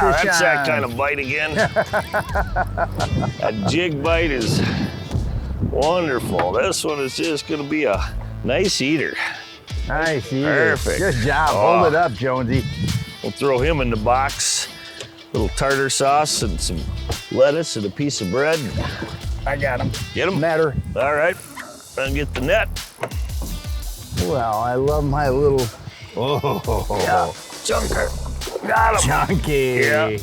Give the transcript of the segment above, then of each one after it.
Yeah, Fish that's that on. kind of bite again. That jig bite is wonderful. This one is just gonna be a nice eater. Nice, eater. Perfect. Good job. Oh. Hold it up, Jonesy. We'll throw him in the box. Little tartar sauce and some lettuce and a piece of bread. I got him. Get him? Matter. All right, and get the net. Well, I love my little Yeah, chunker. Got him. chunky. Yeah.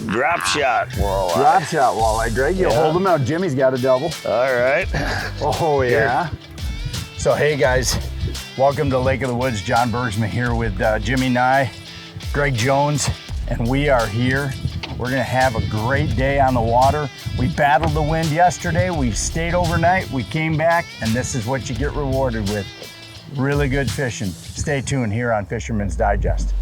Drop shot walleye. Drop shot walleye. Greg, you'll Yeah. hold him out. Jimmy's got a double. All right. Oh, yeah. So, hey, guys. Welcome to Lake of the Woods. John Bergsma here with Jimmy Nye, Greg Jones, and we are here. We're going to have a great day on the water. We battled the wind yesterday. We stayed overnight. We came back, and this is what you get rewarded with. Really good fishing. Stay tuned here on Fisherman's Digest.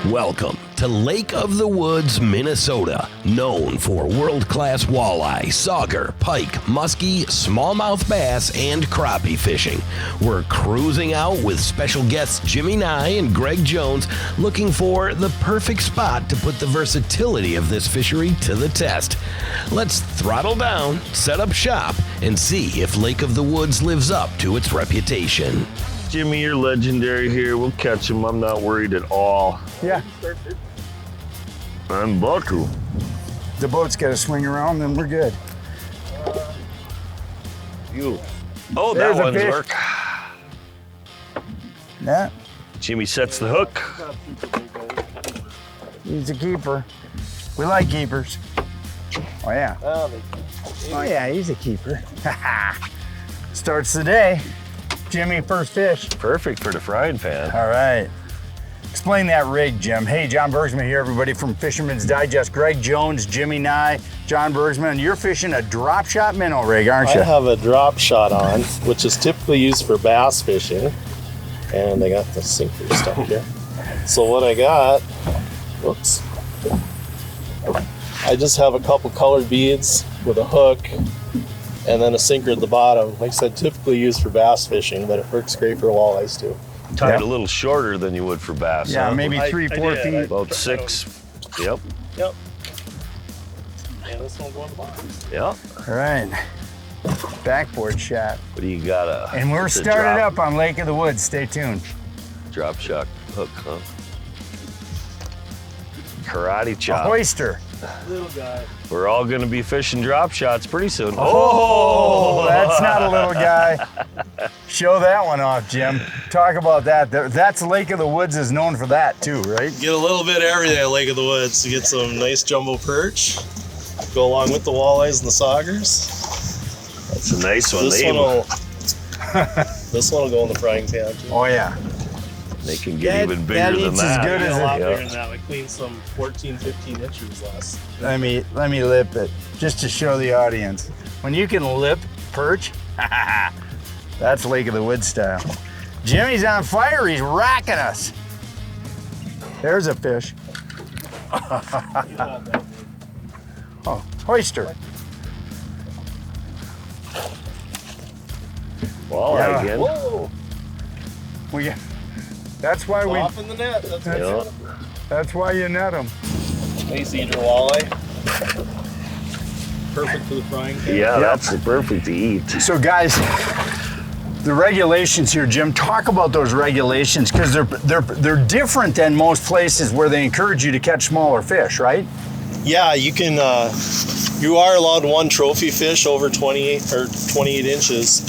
Welcome to Lake of the Woods, Minnesota, known for world-class walleye, sauger, pike, muskie, smallmouth bass, and crappie fishing. We're cruising out with special guests Jimmy Nye and Greg Jones, looking for the perfect spot to put the versatility of this fishery to the test. Let's throttle down, set up shop, and see if Lake of the Woods lives up to its reputation. Jimmy, you're legendary here. We'll catch him. I'm not worried at all. Yeah, I'm about to. the boat's got to swing around, then we're good. You. Oh, There's that a one's fish. work. Yeah, Jimmy sets the hook. he's a keeper. We like keepers. Oh, yeah. Oh, yeah, he's a keeper. Starts the day. Jimmy, first fish. Perfect for the frying pan. All right. Explain that rig, Jim. Hey, John Bergsma here, everybody from Fisherman's Digest. Greg Jones, Jimmy Nye, John Bergsma, and you're fishing a drop shot minnow rig, aren't you? I have a drop shot on, which is typically used for bass fishing. And I got the sinker stuck here. So what I got, whoops. I just have a couple colored beads with a hook and then a sinker at the bottom. Like I said, typically used for bass fishing, but it works great for walleyes too. Tie it Yeah. a little shorter than you would for bass. Yeah, huh? maybe I 3-4 did. feet. About 6. Yep. Yep. And this one going to the bottom. Yep. All right. Backboard shot. What do you got? And we're it's a started drop, up on Lake of the Woods. Stay tuned. Drop shot hook, huh? Karate A chop. hoister. Little guy. We're all gonna be fishing drop shots pretty soon. Oh, that's not a little guy. Show that one off, Jim. Talk about that. That's Lake of the Woods is known for that too, right? Get a little bit every day at Lake of the Woods to get some nice jumbo perch. Go along with the walleyes and the saugers. That's a nice one. This They, one will this one will go in the frying pan too. Oh yeah. they can get even bigger than eats as that. good as A lot it. bigger than that. We cleaned some 14, 15 inches last. Let me lip it just to show the audience. When you can lip perch, that's Lake of the Woods style. Jimmy's on fire. He's racking us. There's a fish. Oh, oyster. Walleye Yeah. again. Whoa! That's why we. Off in the net. That's Yeah. That's why you net them. nice eater walleye. Perfect for the frying pan. Yeah, that's perfect to eat. So guys, the regulations here, Jim. Talk about those regulations because they're different than most places where they encourage you to catch smaller fish, right? Yeah, you can. You are allowed one trophy fish over 28 inches,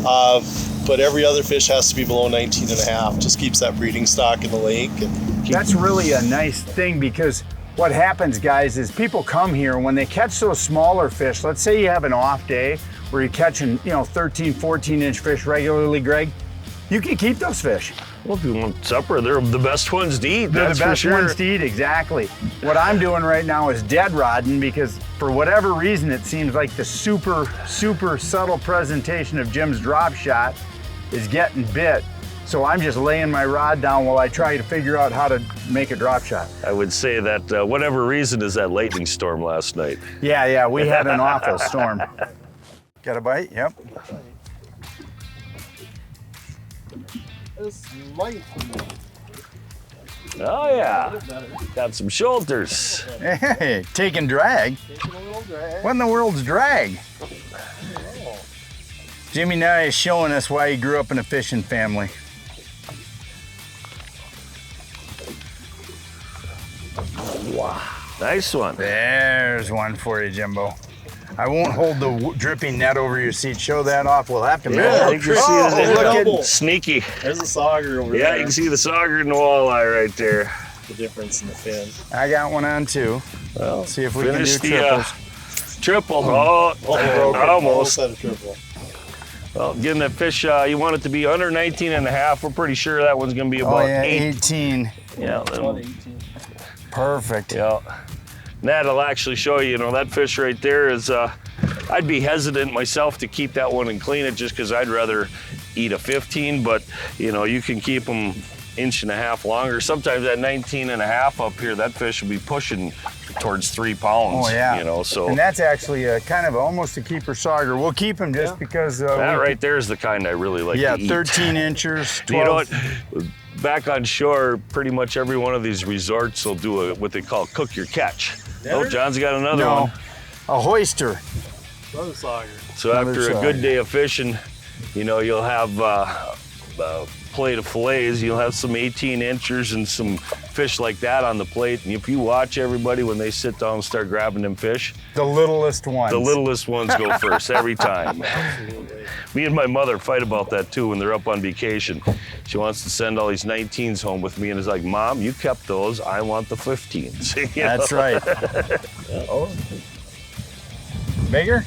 but every other fish has to be below 19 and a half. Just keeps that breeding stock in the lake. And That's really a nice thing because what happens, guys, is people come here when they catch those smaller fish. Let's say you have an off day where you're catching, 13, 14-inch fish regularly, Greg. You can keep those fish. Well, if you want supper, they're the best ones to eat. They're that's the best for sure. ones to eat, exactly. What I'm doing right now is dead rodding because for whatever reason, it seems like the super, super subtle presentation of Jim's drop shot is getting bit. So I'm just laying my rod down while I try to figure out how to make a drop shot. I would say that whatever reason is that lightning storm last night. Yeah, we had an awful storm. Got a bite? Yep. This might Oh yeah, got some shoulders. Hey, taking drag. take a little drag. What in the world's drag? Jimmy Nye is showing us why he grew up in a fishing family. Wow, nice one. There's one for you, Jimbo. I won't hold the dripping net over your seat. Show that off. We'll have to Yeah, measure. you can see it. look at Double. Sneaky. There's a sauger over Yeah, there. you can see the sauger and the walleye right there. The difference in the fin. I got one on too. Well, See if we can finish do the triples. triple. Oh, almost. At a triple. Well, getting that fish, you want it to be under 19 and a half. We're pretty sure that one's going to be Oh about yeah, 8. 18. Yeah, About then, 18. Perfect. yeah. And that'll actually show you, that fish right there is, I'd be hesitant myself to keep that one and clean it just because I'd rather eat a 15, but you can keep them inch and a half longer. Sometimes at 19 and a half up here, that fish will be pushing towards 3 pounds. Oh yeah. So And that's actually a kind of almost a keeper sauger. We'll keep him just because. that right there is the kind I really like Yeah, to eat. 13 inches. 12. You know what? Back on shore, pretty much every one of these resorts will do what they call cook your catch. Oh, John's got another No, one. a hoister. Another sauger. So Another after a side. good day of fishing, you'll have a plate of fillets. You'll have some 18 inchers and some fish like that on the plate. And if you watch everybody when they sit down and start grabbing them fish, The littlest ones. the littlest ones go first every time. Me and my mother fight about that too when they're up on vacation. She wants to send all these 19s home with me and is like, Mom, you kept those. I want the 15s. You know? That's right. Oh. Bigger?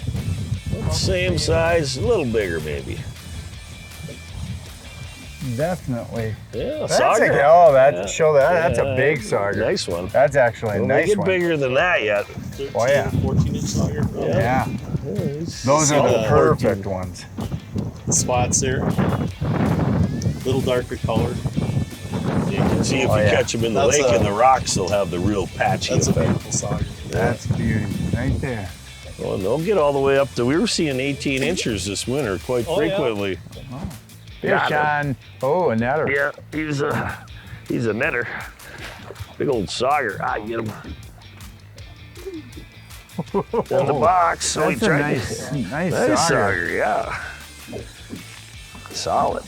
Same size, a little bigger maybe. Definitely. Yeah, That's sauger. show that. That's a big sauger. Nice one. That's actually a Well, nice they get one. bigger than that yet. 13, Oh, yeah. 14-inch sauger. Probably. Yeah. Those are the Uh, perfect ones. The spots there. Little darker colored. See if Oh, you yeah. catch them in the That's lake a- and the rocks, they'll have the real patchy That's a effect. beautiful sauger. That's beauty right there. Well, they'll get all the way up to, we were seeing 18 inches this winter quite Oh, yeah. frequently. Fish Got on. Oh, a netter. Yeah, he's a netter. Big old sauger. I get him. In the box. So That's he a tried nice, nice nice sauger. sauger, yeah. Solid.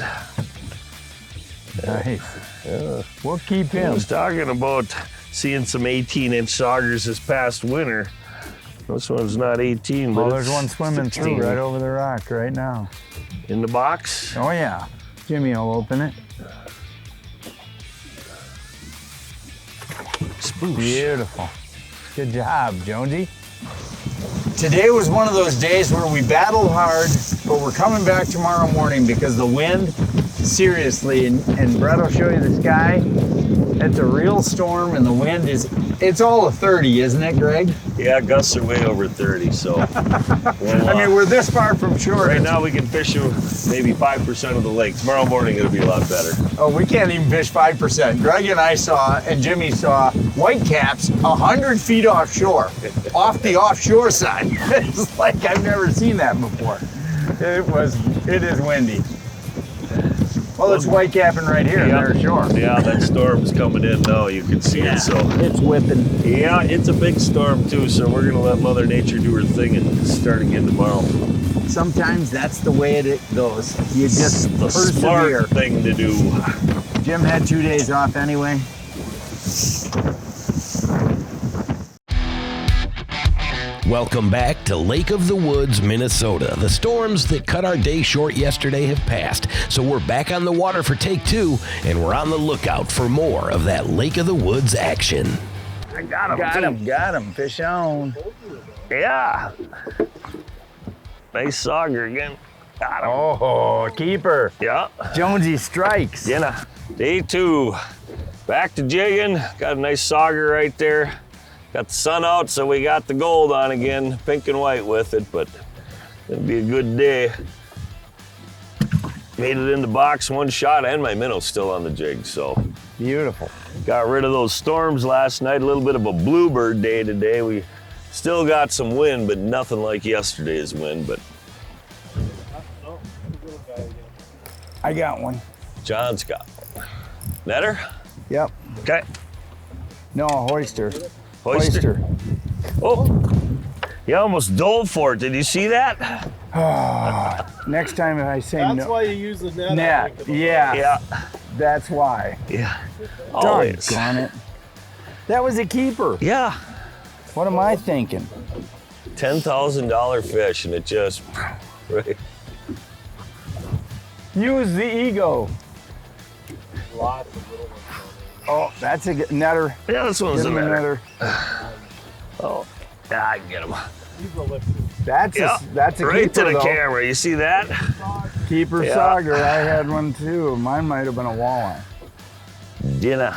Nice. Yeah. We'll keep I him. was talking about seeing some 18-inch saugers this past winter. This one's not 18, but Oh, there's it's one swimming 16. through right over the rock right now. In the box. Oh yeah. Jimmy will open it. Spoosh. Beautiful. Good job, Jonesy. Today was one of those days where we battled hard, but we're coming back tomorrow morning because the wind, seriously, and Brett will show you the sky. It's a real storm and the wind it's all a 30, isn't it, Greg? Yeah, gusts are way over 30, so. Well, I mean, we're this far from shore. right now we can fish maybe 5% of the lake. Tomorrow morning it'll be a lot better. Oh, we can't even fish 5%. Greg and I saw, and Jimmy saw, whitecaps 100 feet offshore, off the offshore side. It's like I've never seen that before. It is windy. Well, it's whitecapping right here, Yeah. they're ashore. Yeah, that storm's coming in now. You can see it. So It's whipping. yeah, it's a big storm too. So we're gonna let Mother Nature do her thing and start again tomorrow. Sometimes that's the way it goes. You just The persevere. smart thing to do. Jim had 2 days off anyway. Welcome back to Lake of the Woods, Minnesota. The storms that cut our day short yesterday have passed, so we're back on the water for take 2, and we're on the lookout for more of that Lake of the Woods action. I got him. Got him. Fish on. Yeah. Nice sauger again. Got him. Oh, keeper. Yeah. Jonesy strikes. Dinner. Day 2. Back to jigging. Got a nice sauger right there. Got the sun out, so we got the gold on again. Pink and white with it, but it'll be a good day. Made it in the box, 1 shot, and my minnow's still on the jig, so. Beautiful. Got rid of those storms last night. A little bit of a bluebird day today. We still got some wind, but nothing like yesterday's wind, but. I got one. John's got one. Netter? Yep. Okay. No, hoister. Hoister. Oh, you almost dove for it. Did you see that? Next time if I say That's no. why you use the net. Net. Yeah. Yeah. That's why. Yeah. Always. Doggone it. That was a keeper. Yeah. What am I thinking? $10,000 fish, and it just, right. Use the ego. Lots of little ones. Oh, that's a good netter. Yeah, this one's Give a him a netter. netter. Oh, yeah, I can get him. He's a lifter. That's a right keeper to the though. camera. You see that? Keeper Yeah. Sauger. I had one too. Mine might have been a walleye. Dinner.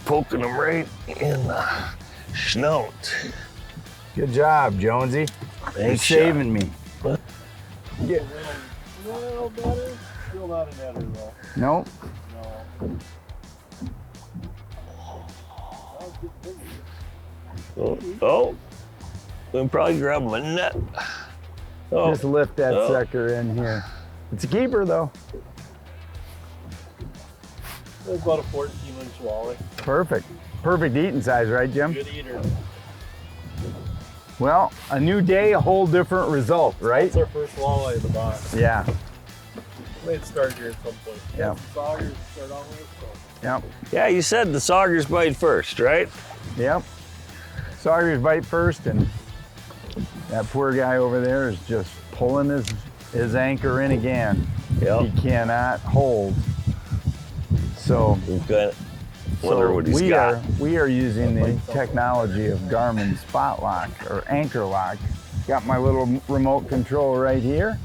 Poking him right in the snout. Good job, Jonesy. You're Nice saving me. What? Yeah. No, better. Still not a netter though. Nope. No. Oh, we'll probably grab him a net. Oh, Just lift that Oh. sucker in here. It's a keeper though. It's about a 14-inch walleye. Perfect. Perfect eating size, right, Jim? Good eater. Well, a new day, a whole different result, right? That's our first walleye in the box. Yeah. Might start here at some point. Yeah. Saugers start on with, so. Yep. yeah, you said the saugers bite first, right? Yep. Saugers bite first, and that poor guy over there is just pulling his anchor in again. Yep. He cannot hold. So, We've got. Wonder what he's got. we are using the technology of Garmin Spot Lock or Anchor Lock. Got my little remote control right here.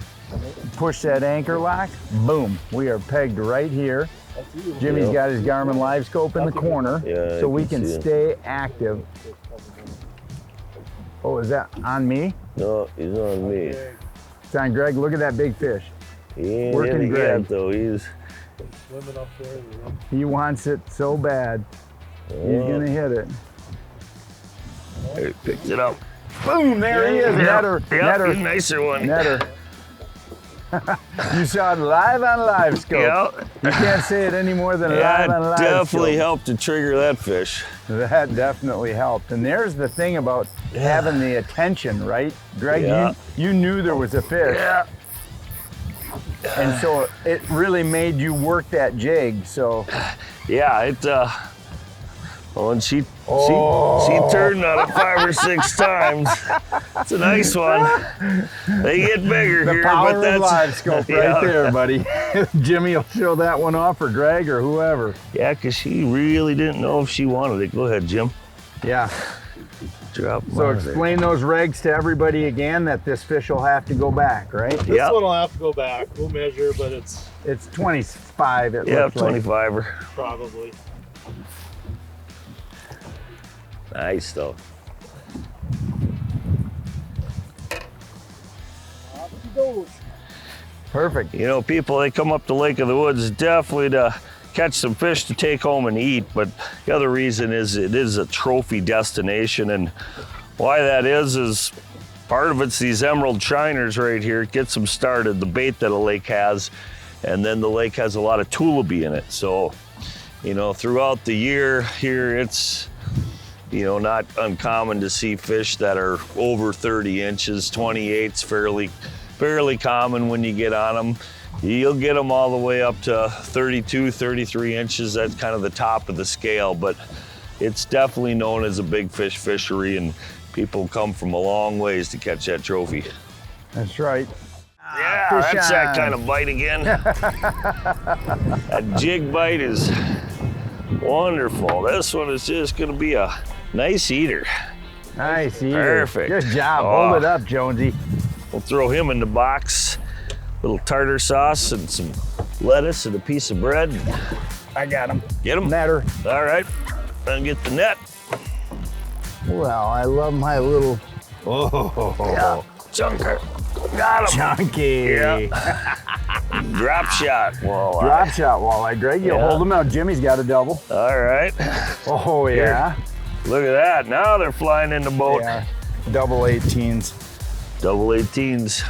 Push that anchor lock, boom. We are pegged right here. Jimmy's got his Garmin Live Scope in the corner, Yeah, so I we can can see it. stay active. Oh, is that on me? No, he's on me. It's on Greg. Look at that big fish. He ain't Working in it Greg. yet, though. He's. Swimming up there. He wants it so bad. He's gonna hit it. He picked it up. Boom, there he is. Netter, Yep, netter, nicer one. netter. You saw it live on Live Scope. Yep. You can't say it any more than Yeah, live on it Live definitely Scope. helped to trigger that fish. That definitely helped. And there's the thing about having the attention, right? Greg, Yeah. you knew there was a fish. Yeah. And so it really made you work that jig. So Yeah, it. Well, and she turned on it 5 or 6 times. It's a nice one. They get bigger the here, power but that's of Live Scope right Yeah. there, buddy. Jimmy will show that one off, or Greg, or whoever. Yeah, because she really didn't know if she wanted it. Go ahead, Jim. Yeah. Drop. So explain those regs to everybody again, that this fish will have to go back, right? This Yep. one will have to go back. We'll measure, but it's It's 25, it Yeah, looks like. 25er. probably. Nice though. Off he goes. Perfect. You know, people, they come up to Lake of the Woods definitely to catch some fish to take home and eat, but the other reason is it is a trophy destination, and why that is part of it's these emerald shiners right here. It gets them started, the bait that a lake has, and then the lake has a lot of tulipy in it. So, you know, throughout the year here, it's, you know, not uncommon to see fish that are over 30 inches. 28's fairly common when you get on them. You'll get them all the way up to 32, 33 inches. That's kind of the top of the scale, but it's definitely known as a big fish fishery, and people come from a long ways to catch that trophy. That's right. Yeah, fish that's that on. kind of bite again. That jig bite is Wonderful. This one is just gonna be a nice eater. Nice eater. Perfect. Good job. Oh. Hold it up, Jonesy. We'll throw him in the box. Little tartar sauce and some lettuce and a piece of bread. I got him. Get him? Netter. All right, and get the net. Well, I love my little Yeah, chunker. Got him. chunky. Yeah. Drop shot walleye. Drop shot walleye. Greg, you Yeah. hold him out. Jimmy's got a double. All right. Oh, yeah. Look at that. Now they're flying in the boat. Yeah. Double 18s. Double 18s.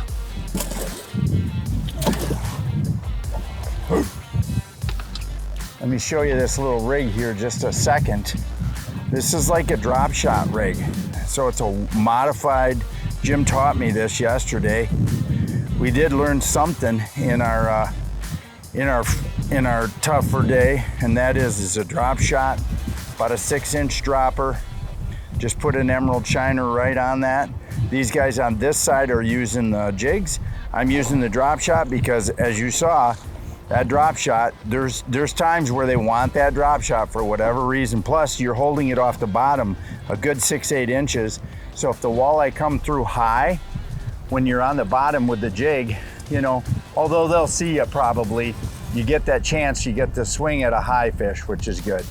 Let me show you this little rig here just a second. This is like a drop shot rig. So it's a modified, Jim taught me this yesterday. We did learn something in our tougher day, and that is a drop shot, about a 6-inch dropper. Just put an emerald shiner right on that. These guys on this side are using the jigs. I'm using the drop shot because, as you saw, that drop shot, there's times where they want that drop shot for whatever reason. Plus, you're holding it off the bottom a good 6-8 inches. So if the walleye come through high, when you're on the bottom with the jig, you know, although they'll see you probably, you get that chance, you get to swing at a high fish, which is good.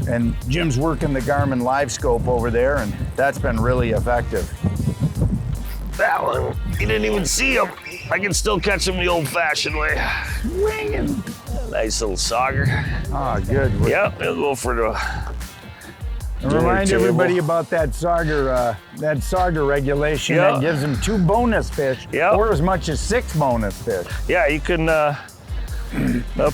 And Jim's working the Garmin Live Scope over there, and that's been really effective. That one, you didn't even see him. I can still catch him the old-fashioned way. Swinging. Nice little sauger. Oh, good. Yep, we'll go for the And remind table. everybody about that Sauger regulation Yeah. that gives them 2 bonus fish, Yeah. or as much as 6 bonus fish. Yeah, you can, up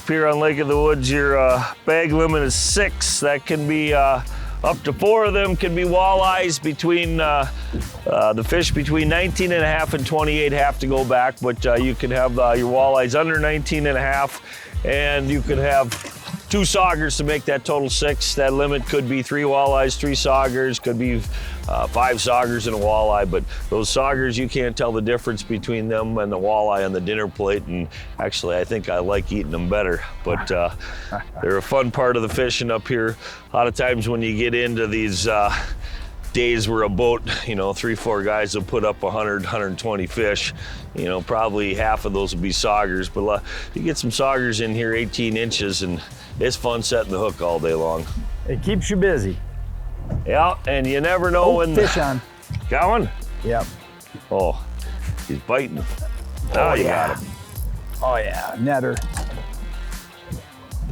here on Lake of the Woods, your bag limit is 6. That can be up to 4 of them can be walleyes. Between the fish between 19 and a half and 28 have to go back, but you can have your walleyes under 19 and a half, and you could have 2 saugers to make that total 6. That limit could be 3 walleyes, 3 saugers, could be 5 saugers and a walleye, but those saugers, you can't tell the difference between them and the walleye on the dinner plate, and actually I think I like eating them better, but they're a fun part of the fishing up here. A lot of times when you get into these days where a boat, you know, 3-4 guys will put up 100, 120 fish, you know, probably half of those will be saugers, but you get some saugers in here 18 inches and it's fun setting the hook all day long. It keeps you busy. Yeah, and you never know when Fish on. Got one? Yep. Oh, he's biting. Oh, you got him. Oh yeah, netter.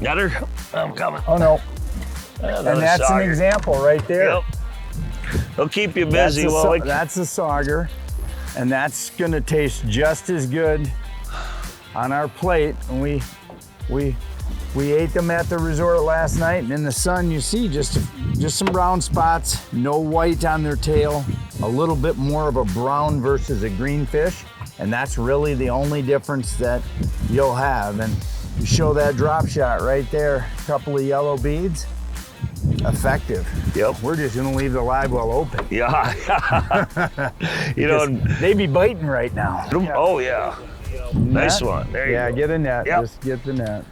Got her? I'm coming. Oh no. Another And that's sauger. an example right there. Yep. They'll keep you busy. That's a sauger, and that's gonna taste just as good on our plate. And we ate them at the resort last night, and in the sun you see just some brown spots, no white on their tail, a little bit more of a brown versus a green fish, and that's really the only difference that you'll have. And you show that drop shot right there, a couple of yellow beads, effective. Yep. We're just gonna leave the live well open. Yeah. You know, They be biting right now. oh yeah. Nice Net? one. There you Yeah, go. get a net. Yep. Just get the net.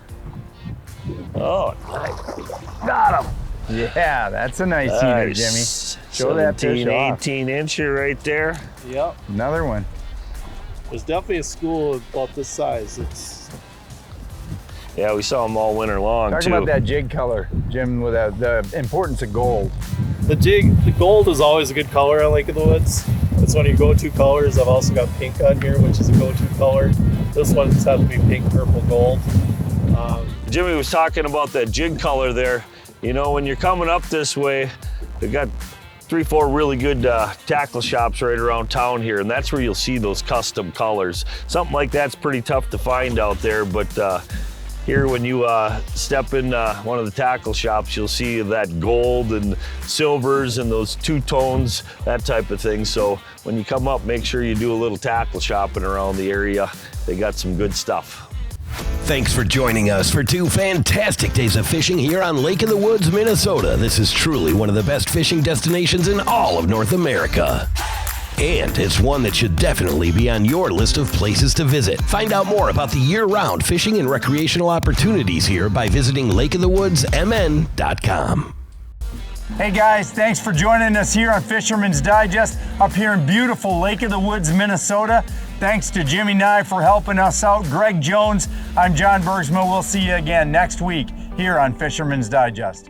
Oh, nice. Got him. Yeah, that's a nice eater, Jimmy. Show that fish 17, off. 18 incher right there. Yep. Another one. There's definitely a school about this size. It's Yeah, we saw them all winter long Talk too. about that jig color, Jim, with the importance of gold. the gold is always a good color on Lake of the Woods. It's one of your go-to colors. I've also got pink on here, which is a go-to color. This one just has to be pink, purple, gold. Jimmy was talking about that jig color there. You know, when you're coming up this way, they got 3-4 really good tackle shops right around town here, and that's where you'll see those custom colors. Something like that's pretty tough to find out there, but here when you step in one of the tackle shops, you'll see that gold and silvers and those 2 tones, that type of thing. So when you come up, make sure you do a little tackle shopping around the area. They got some good stuff. Thanks for joining us for 2 fantastic days of fishing here on Lake of the Woods, Minnesota. This is truly one of the best fishing destinations in all of North America. And it's one that should definitely be on your list of places to visit. Find out more about the year-round fishing and recreational opportunities here by visiting lakeofthewoodsmn.com. Hey guys, thanks for joining us here on Fisherman's Digest up here in beautiful Lake of the Woods, Minnesota. Thanks to Jimmy Nye for helping us out. Greg Jones, I'm John Bergsma. We'll see you again next week here on Fisherman's Digest.